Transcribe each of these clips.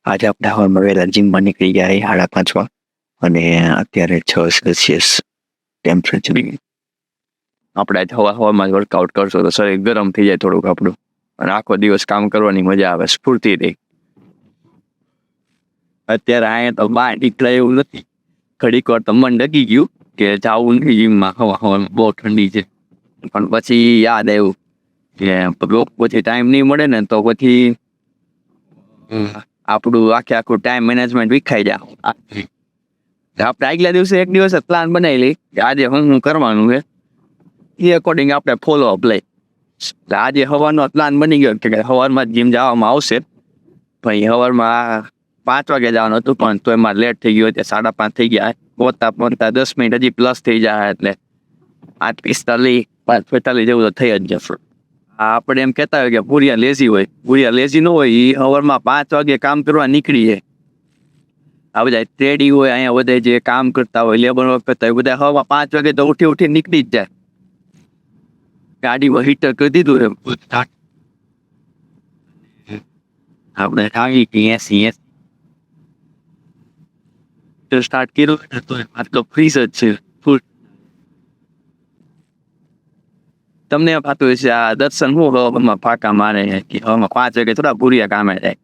આજે આપણે હવારમાં વહેલા જીમમાં નીકળી ગયા 5:30 અને અત્યારે 6 સેલ્સિયસ ટેમ્પરેચર. આપણે આજે હવામાં વર્કઆઉટ કરશો તો શરીર ગરમ થઈ જાય થોડુંક આપણું, અને આખો દિવસ કામ કરવાની મજા આવે, સ્ફૂર્તિ રહી. અત્યારે અહીંયા તો બહાર નીકળાય એવું નથી. ઘડીક વાર તો મન ડગી ગયું કે જાવું નહીં જીમમાં, હવામાં બહુ ઠંડી છે. પણ પછી યાદ આવ્યું કે પછી ટાઈમ નહીં મળે ને તો પછી આપણું આખું ટાઈમ મેનેજમેન્ટ વિખાઈ જાય. આપણે આગલા દિવસે એક દિવસ પ્લાન બનાવી લઈ કે આજે હું કરવાનું છે, એ અકોર્ડિંગ આપણે ફોલો અપ લઈ. આજે સવારનો પ્લાન બની ગયો કે સવારમાં જીમ જવામાં આવશે. ભાઈ સવારમાં 5 વાગે જવાનું હતું, પણ તો એમાં લેટ થઈ ગયો, 5:30 થઈ ગયા. પહોંચતા 10 મિનિટ હજી પ્લસ થઈ જાય, એટલે 8:45, 5:45 જેવું તો થઈ જ જશે. આપણે એમ કહેતા હોય કે ભૂરિયા લેઝી હોય. ભૂરિયા લેઝી ન હોય, એ સવારમાં 5 વાગે કામ કરવા નીકળી જાય. આ બધા ટ્રેડી હોય અહીંયા બધા જે કામ કરતા હોય, લેબર વર્ક કરતા હોય, બધા સવારમાં 5 વાગે તો ઉઠી નીકળી જ જાય. ગાડીમાં હીટર કરી દીધું એમ આપણે થાકી ગયા 80 સ્ટાર્ટ કર્યું તો આટલો ફ્રીઝ જ છે ફૂલ. તમને એમ થતું હશે આ દર્શન હું હવામાં ફાંકા મારે કે હવામાં 5 વાગે થોડા ભૂરિયા કામે જાય.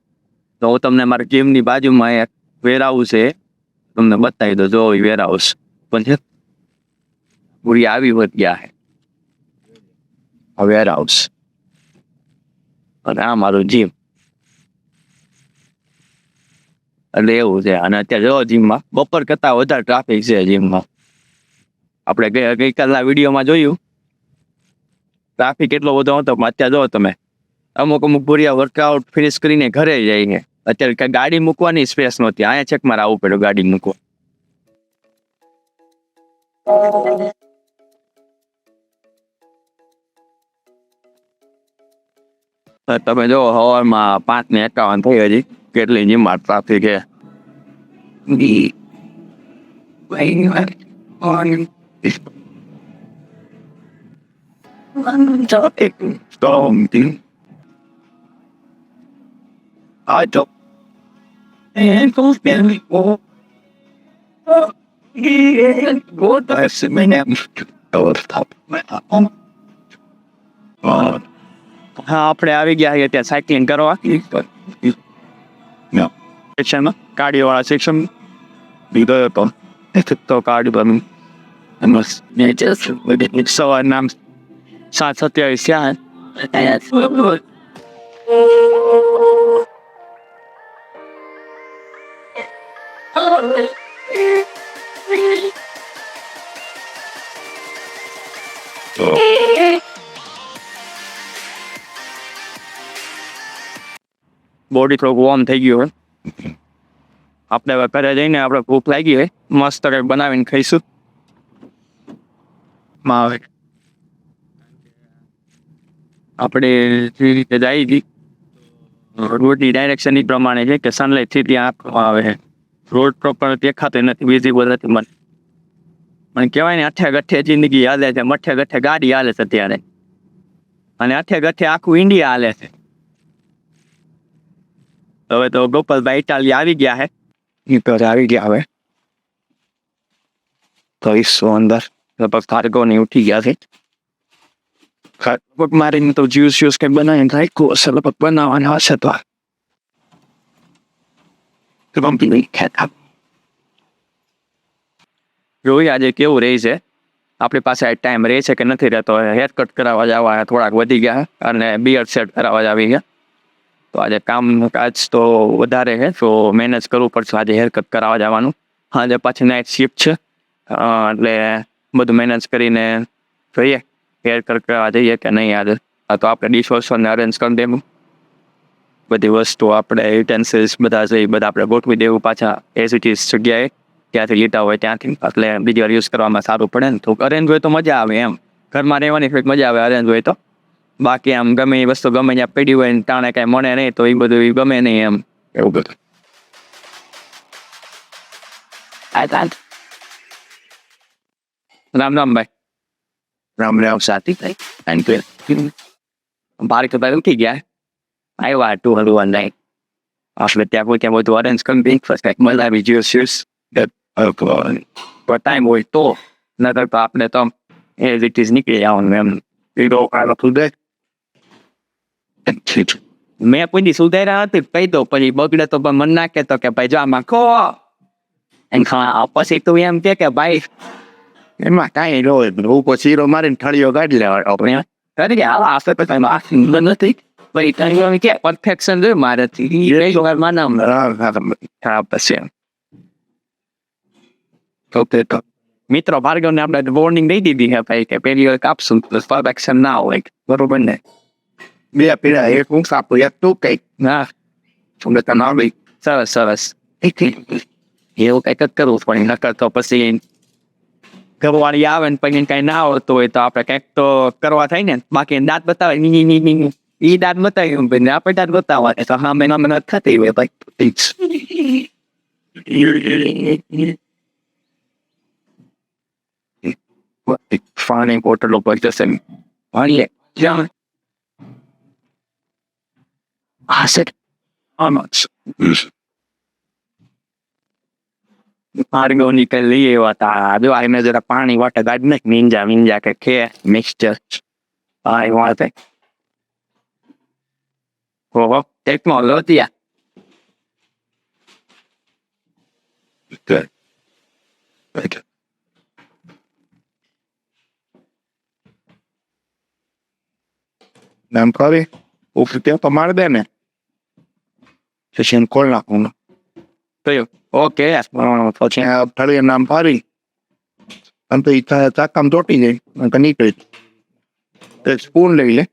તો હું તમને મારા જીમની બાજુમાં એક વેરહાઉસ છે, તમને બતાવી દો. જો વેરહાઉસ પણ ભૂરિયા આવી વધ ગયા છે, વેરહાઉસ. અને આ મારું જીમ એટલે એવું છે. અને અત્યારે જો જીમમાં બપોર કરતા વધારે ટ્રાફિક છે જીમમાં. આપણે ગઈકાલના વિડીયોમાં જોયું ટ્રાફિક એટલો બધો હતો, પણ અત્યારે જો તમે અમુક ભૂરિયા વર્કઆઉટ ફિનિશ કરીને ઘરે જઈને અત્યારે કઈ ગાડી મૂકવાની સ્પેસ નહોતી. અહીંયા ચેક મારે આવવું પડ્યું ગાડી મૂકવા. તમે જો સવારમાં 5:51 થઈ હજી કેટલી જીમમાં ટ્રાફિક છે. હા, આપણે આવી ગયા છીએ ત્યાં સાયકલિંગ કરવા સેક્શનમાં, કાર્ડિયો વાળા સેક્શન લીધો હતો. તો કાર્ડિયો સવારના 7:27 થયા. બોડી થોડુંક વોર્મ થઈ ગયું હોય. આપણે હવે ઘરે જઈને આપણે ભૂખ લાગી હોય, મસ્ત કંઈક બનાવીને ખાઈશું. આપણે જે રીતે જાય હતી રોડની ડાયરેક્શન એ પ્રમાણે છે કે સનલાઇટ થી ત્યાં આંખમાં આવે છે. રોડ પ્રોપર દેખાતો નથી, વિઝિબલ નથી. મને કહેવાય ને અઠે ગઠે જિંદગી હાલે છે, મઠે ગઠે ગાડી હાલે છે અત્યારે, અને અઠે ગઠે આખું ઇન્ડિયા હાલે છે. હવે તો ગોપાલભાઈ ઇટાલી આવી ગયા છે, આવી ગયા હવે તો અંદર લગભગ કાર્ગોની ઉઠી ગયા છે. લગભગ મારીને તો જ્યુસ કઈ બનાવીને રાખ્યું હશે, લગભગ બનાવવાના હશે. તો જોઈ આજે કેવું રહે છે, આપણી પાસે ટાઈમ રહે છે કે નથી રહેતો. હેર કટ કરાવવા જવા થોડાક વધી ગયા અને બિયર્ડ સેટ કરાવવા જ આવી ગયા. તો આજે કાજ તો વધારે છે, તો મેનેજ કરવું પડશે આજે હેર કટ કરાવવા જવાનું. આજે પાછી નાઇટ શિફ્ટ છે, એટલે બધું મેનેજ કરીને જોઈએ હેર કટ કરાવવા જઈએ કે નહીં આજે. તો આપણે ડિશવોશરને અરેન્જ કરી દેવું, બધી વસ્તુ આપણે યુટેન્સિલ્સ બધા છે એ બધા આપણે ગોઠવી દેવું પાછા એઝ ઇટ ઇઝ જગ્યાએ, ત્યાંથી લીટા હોય ત્યાંથી. એટલે બીજી વાર યુઝ કરવામાં સારું પડે ને. તો અરેન્જ હોય તો મજા આવે એમ, ઘરમાં રહેવાની થોડીક મજા આવે અરેન્જ હોય તો. બાકી આમ ગમે એ વસ્તુ ગમે ત્યાં પડી હોય ને ટાણે કાંઈ મળે નહીં તો એ બધું ગમે નહીં એમ, એવું બધું. રામ રામ ભાઈ. રામ રામ સાથી ભાઈ. બારીક તો ભાઈ ઉઠી ગયા, આવ્યા 201 નહીં. આપણે ત્યાં બધું અરેન્જ કરી બ્રેકફાસ્ટ કંઈક બનાવી જ્યુસ ટાઈમ હોય તો, નતર તો આપણે તો એઝ ઇટ ઇઝ નીકળી જવાનું એમ. મેં કોઈ દી સુધાર્યા હતી કહી દો, પછી બગડે તો પણ મન નાખે તો કે ભાઈ જો આમાં ખો પછી તું એમ કે ભાઈ એમાં કાંઈ ન હોય, ઉપર શીરો મારીને ઠળીઓ કાઢી લેવાય આપણે. નથી ભાઈ તને કે પરફેક્શન જોયું મારેથી ખરાબ પછી મિત્રો ભાર્ગવને આપણે વોર્નિંગ દઈ દીધી છે ભાઈ કે પેલી વાર કાપશું તો પરફેક્શન ના હોય, બરોબર ને? 2 પીડા, એક હું સાપું, એક તું કઈક. હા તમને તને આવી સરસ એવું કંઈક જ કરવું પડે, નકર તો પછી ઘરવાળી આવે ને પછી કઈ ના આવડતું હોય તો આપણે કંઈક તો કરવા થાય ને. બાકી દાંત બતાવે ઈ દાંત બતાવ્યું ભાઈ આપણે દાંત બતાવવા તો હા મહેનત થતી હોય ભાઈ. પાણી બોટલો પર જશે પાણી જ્યાં ભાર્ગવ નીકળ લઈએ એવા હતા. જો આને જરા પાણી વાટે ગાડી નાખ, મીંજા કે ખે મિક્સચર. હા એ વાત ઓહો ટેકનોલોજી નામ કરી ઉપર ત્યાં તો મારી દે ને પછી ખોલ નાખું. કયું ઓકે પછી ઠળીએ નામ પાડી અને તો ચાકામ ચોટી જાય અને નીકળી સ્પૂન લઈ લે.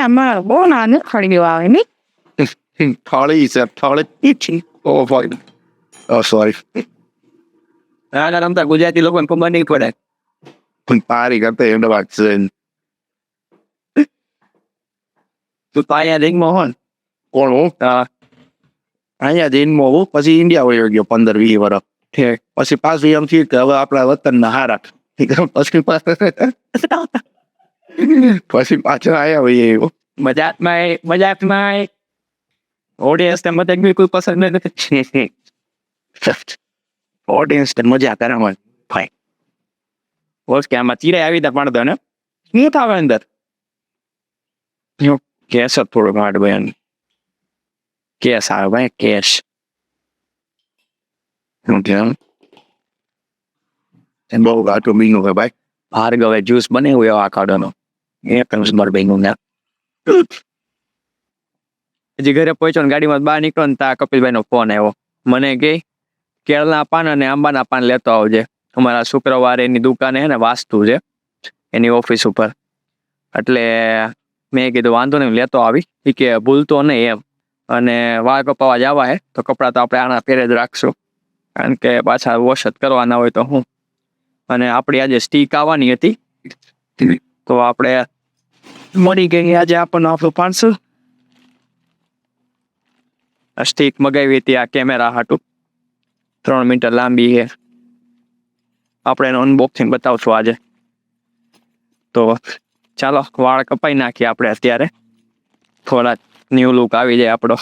આમાં બહુ નાનું ખડી આવે ને થાળી છે થાળી. ઓ ભાઈ સોરી રમતા ગુજરાતી લોકોને ખબર નહીં પડે પણ પારી કરતા એમને વાત છે. તું તો અહીંયા રિંગમાં હો ને કોણ હું અહીંયા જઈને હું પછી ઇન્ડિયા વયો ગયો 15-20 વર્ષ. પછી પાછું એમ થયું કે હવે આપણા વતનના હારા પછી પાછળ આવ્યા હોય એવું મજાકમાં ઓડિયન્સ ને મજાક બી કોઈ પસંદ નથી. ઓડિયન્સ મજા કરે ભાઈ. ઓકે આમાં ચીરાઈ આવી તા પણ દો ને શું થાવે અંદર કેસ થોડું હાર્ડ ભાઈ કેસ આવે ભાઈ કેસ બહુ ઘાટું બીનું હોય ભાઈ. ભાર્ગવે જ્યુસ બનાવ્યું એવા કાઢવાનો એક નંબર બન્યું ને. હજી ઘરે પહોંચ્યો ને ગાડીમાં બહાર નીકળો ને ત્યાં કપિલભાઈ નો ફોન આવ્યો. મને કે કેળના પાન અને આંબાના પાન લેતો આવજે, અમારા શુક્રવારે એની દુકાને હે ને વાસ્તુ છે એની ઓફિસ ઉપર. એટલે મેં કીધું વાંધો નહીં લેતો આવી, એ કે ભૂલતો નહીં એમ. અને વાળ કપાવા જવા હે તો કપડાં તો આપણે આના પહેરે જ રાખશું કારણ કે પાછા વોશ જ કરવાના હોય તો હું. અને આપણી આજે સ્ટીક આવવાની હતી તો આપણે મળી ગઈ આજે આપણને આપણું 500 સ્ટીક મગાવી હતી આ કેમેરા હાટું. 3 મીટર લાંબી છે. આપણે એનું અનબોક્સિંગ બતાવશું આજે. તો ચાલો વાળ કપાઈ નાખીએ આપણે અત્યારે, થોડા ન્યૂ લુક આવી જાય આપણો.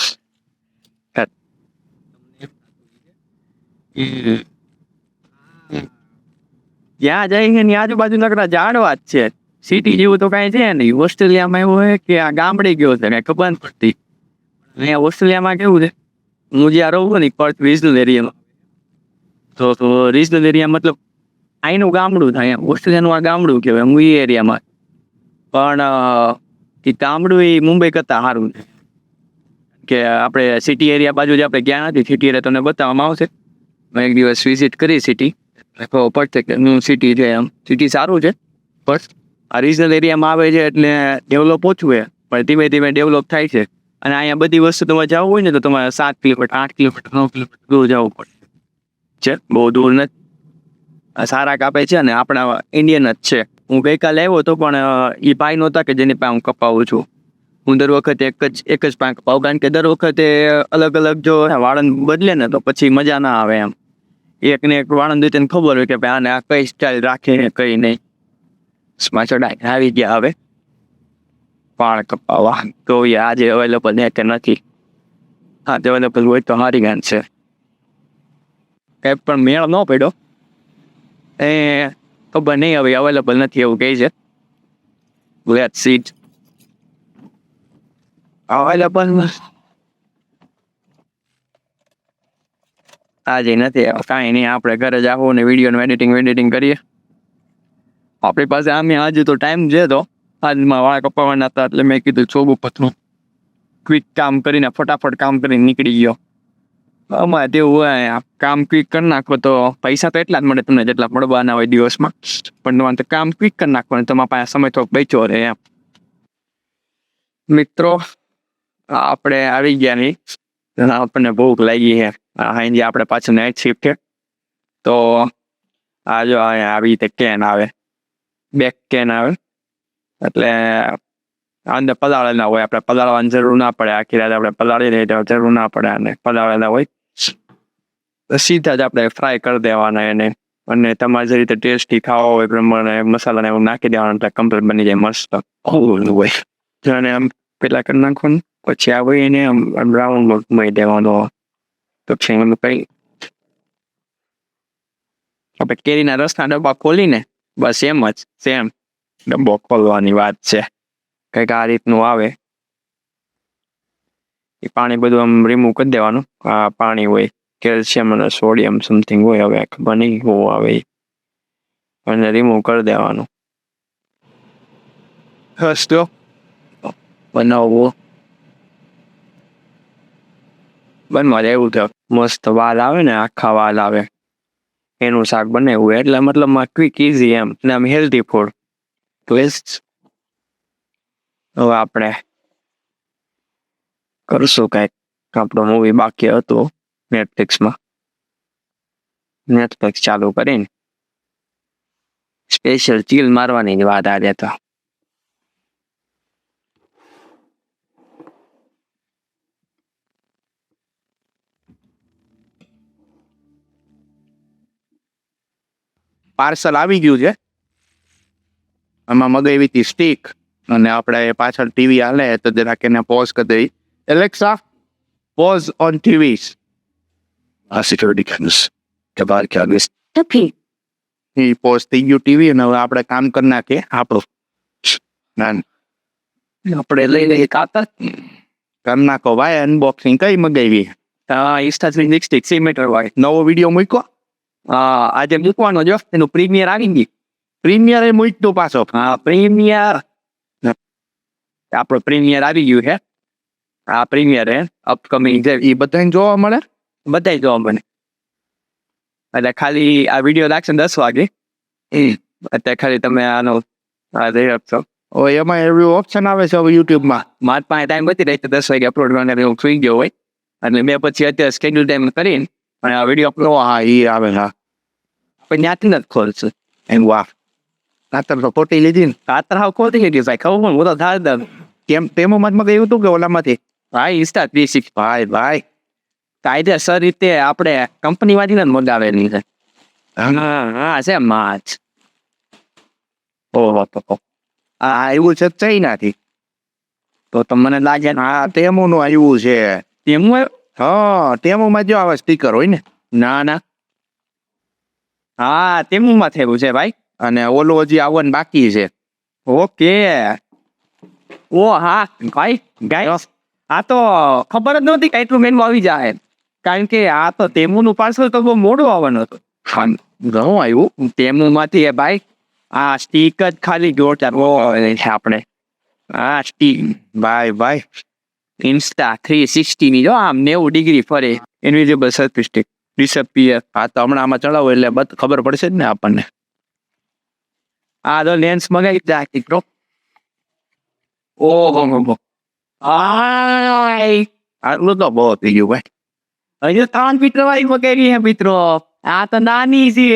ત્યાં જઈને ની આજુબાજુ નકરા ઝાડવા જ છે. સિટી જેવું તો કાંઈ છે નહીં. ઓસ્ટ્રેલિયામાં એવું હોય કે આ ગામડે ગયો છે કાંઈ ખબર નથી પડતી. અહીંયા ઓસ્ટ્રેલિયામાં કેવું છે, હું જ્યાં રહું છું ને પર્થ રિજનલ એરિયામાં, તો રિજનલ એરિયા મતલબ અહીંનું ગામડું થાય, ઓસ્ટ્રેલિયાનું આ ગામડું કહેવાય. હું એ એરિયામાં પણ એ ગામડું એ મુંબઈ કરતાં સારું છે કે આપણે સિટી એરિયા બાજુ જે આપણે ગયા નથી. સિટી એરિયા તમને બતાવવામાં આવશે. મેં એક દિવસ વિઝિટ કરી સિટી, પડશે કે સિટી છે એમ. સિટી સારું છે પણ આ રિજનલ એરિયામાં આવે છે એટલે ડેવલપ ઓછું છે પણ ધીમે ધીમે ડેવલપ થાય છે. અને અહીંયા બધી વસ્તુ તમારે જવું હોય ને તો તમારે 7 કિલોમીટર 8 કિલોમીટર 9 કિલોમીટર દૂર જવું પડે છે, બહુ દૂર નથી. સારા કાપે છે અને આપણા ઇન્ડિયન જ છે. હું ગઈકાલે આવ્યો હતો પણ એ ભાઈ નહોતા કે જેની પાસે હું કપાવું છું. હું દર વખતે એક જ પાંખ કપાવું કારણ કે દર વખતે અલગ અલગ જો વાળન બદલે ને તો પછી મજા ના આવે એમ. એકને એક વાળન રીતે ખબર હોય કે ભાઈ આને આ કઈ સ્ટાઇલ રાખે ને કઈ નહીં. સ્માચોડા આવી ગયા હવે વાળ કપાવા. તો એ આજે અવેલેબલ છે કે નથી. આજે અવેલેબલ હોય તો સારી ગાન છે. કઈ પણ મેળ ન પડ્યો એ ખબર નહીં હવે અવેલેબલ નથી એવું કહે છે. લેટ્સ સી અવેલેબલ આજે નથી. કાંઈ નહીં, આપણે ઘરે જ આવો ને વિડીયોનું એડિટિંગ કરીએ. આપણી પાસે આમે આજે તો ટાઈમ છે. તો આજમાં વાળ કપાવાના હતા એટલે મેં કીધું ચોગું પતનું ક્વિક કામ કરીને ફટાફટ કામ કરીને નીકળી ગયો. અમારે તેવું હોય, કામ ક્વિક કરી નાખો તો પૈસા તો એટલા જ મળે તમને જેટલા મળવાના હોય દિવસમાં. પણ તમારે તો કામ ક્વિક કરી નાખો ને તમારા પાસે સમય થોડોક બચ્યો રહે એમ. મિત્રો આપણે આવી ગયા નહીં, આપણને ભૂખ લાગી છે. અહીં આપણે પાછું નાઇટ શિફ્ટ છે તો આ જો આવી રીતે કેન આવે, બેક કેન આવે એટલે અંદર પલાળેલા હોય. આપણે પલાળવાની જરૂર ના પડે, આખી રાત આપણે પલાળી દઈએ તો જરૂર ના પડે. અને પલાળેલા હોય તો સીધા જ આપણે ફ્રાય કરી દેવાના એને. અને તમારે જે રીતે ટેસ્ટી ખાવા હોય પ્રમાણે મસાલાને એવું નાખી દેવાનું એટલે કમ્પ્લીટ બની જાય મસ્ત હોય. અને આમ પેલા કરી નાખવાનું, પછી આ હોય એને આમ બ્રાઉન મળી દેવાનો. તો કઈ આપણે કેરીના રસના ડબ્બા ખોલીને બસ એમ જ સેમ ડબ્બો ખોલવાની વાત છે. કંઈક આ રીતનું આવે. એ પાણી બધું આમ રિમૂવ કરી દેવાનું. આ પાણી હોય કેલ્શિયમ અને સોડિયમ સમથિંગ હોય, હવે ખબર નહીં શું આવે અને રિમૂવ કરી દેવાનું. બસ તો બનાવવું બનવા એવું છે. મસ્ત વાલ આવે ને, આખા વાલ આવે એનું શાક બનાવ્યું એટલે મતલબ ક્વિક ઇઝી એમ ને આમ હેલ્ધી ફૂડ. હવે આપણે કરશું કંઈક. આપણો મૂવી બાકી હતું નેટફ્લિક્સ ચાલુ કરીને સ્પેશિયલ ચીલ મારવાની જ વાત આજે તો. પાર્સલ આવી ગયું છે. આમાં મગાવી હતી સ્ટીક અને આપણે પાછળ ટીવી હાલે તો જરાક એને પોઝ કરી દઈ. Alexa pause on TV. આ સિક્યુરિટી કેમેરાસ કે બહાર ક્યાં નથી. એ પોઝ થઈ ગયું ટીવી અને હવે આપણે કામ કરી નાખીએ આપણું. આપણે લઈ લઈએ કાતર કરી નાખો ભાઈ. અનબોક્સિંગ કઈ મગાવી? Insta360 મીટર હોય. નવો વિડીયો મૂક્યો? આજે મૂકવાનો જો એનું પ્રીમિયર આવી ગયું. પ્રીમિયર એ મૂક્યો પાછો? હા, પ્રીમિયર આપણો પ્રીમિયર આવી ગયું છે. આ પ્રીમિયર હે અપકમિંગ છે. એ બધાને જોવા મળે? બધાય જોવા મળે. એટલે ખાલી આ વિડીયો લાગશે 10 વાગે. અત્યારે ખાલી તમે આનો જોઈ શકશો. એમાં એવું ઓપ્શન આવે છે હવે યુટ્યુબમાં? મારી પાસે ટાઈમ બધી રહે 10 વાગે અપલોડ કરવાનો હું સુઈ ગયો હોય એટલે મેં પછી અત્યારે સ્કેડ્યુલ ટાઈમ કરીને અને આ વિડીયો અપલોડ. હા એ આવે. હા પણ ત્યાંથી નથી ખોલશે એમ. વાહ, કાતર તો ખોટી લીધી ને. કાતર હાવ ખોટી લીધી ભાઈ. ખબર પણ હું તો થાળ દઉં. કેમ તેમાં ગયું હતું કે ઓલામાંથી? ભાઈ Insta360 ભાઈ કાયદેસર રીતે આપણે કંપનીમાંથી જ મંગાવેલી છે. હા છે માચ. ઓહો તો આ આવ્યું છે ચાઇનાથી. તો તમને લાગે હા ટેમોનું આવ્યું છે. તેમ હા ટેમોમાં જો આવા સ્ટીકર હોય ને. ના હા તેમાં થયું છે ભાઈ. અને ઓલો હજી આવવાનું બાકી છે. ઓકે. ઓ હા ભાઈ ગાઈસ, આ તો ખબર જ નહોતી કે એટલું મેનુ આવી જાય. કારણ કે આ તો તેમુનું પાર્સલ તો બહુ મોડું આવવાનું હતું. ઘણું આવ્યું તેમુમાંથી ભાઈ. આ સ્ટીક જ ખાલી જોરદાર છે આપણે. આ સ્ટીક ભાઈ Insta360 ની જો આમ 90 ડિગ્રી ફરે. Invisible selfie stick disappear. હા તો હમણાં આમાં ચડાવો એટલે ખબર પડશે જ ને આપણને. આ તો લેન્સ મગાવી જાય બ્રો. ઓહો આટલું તો બહુ થઈ ગયું ભાઈ. હજી 3 મીટર વાળી મગાવી હે મિત્રો. આ તો નાની છે.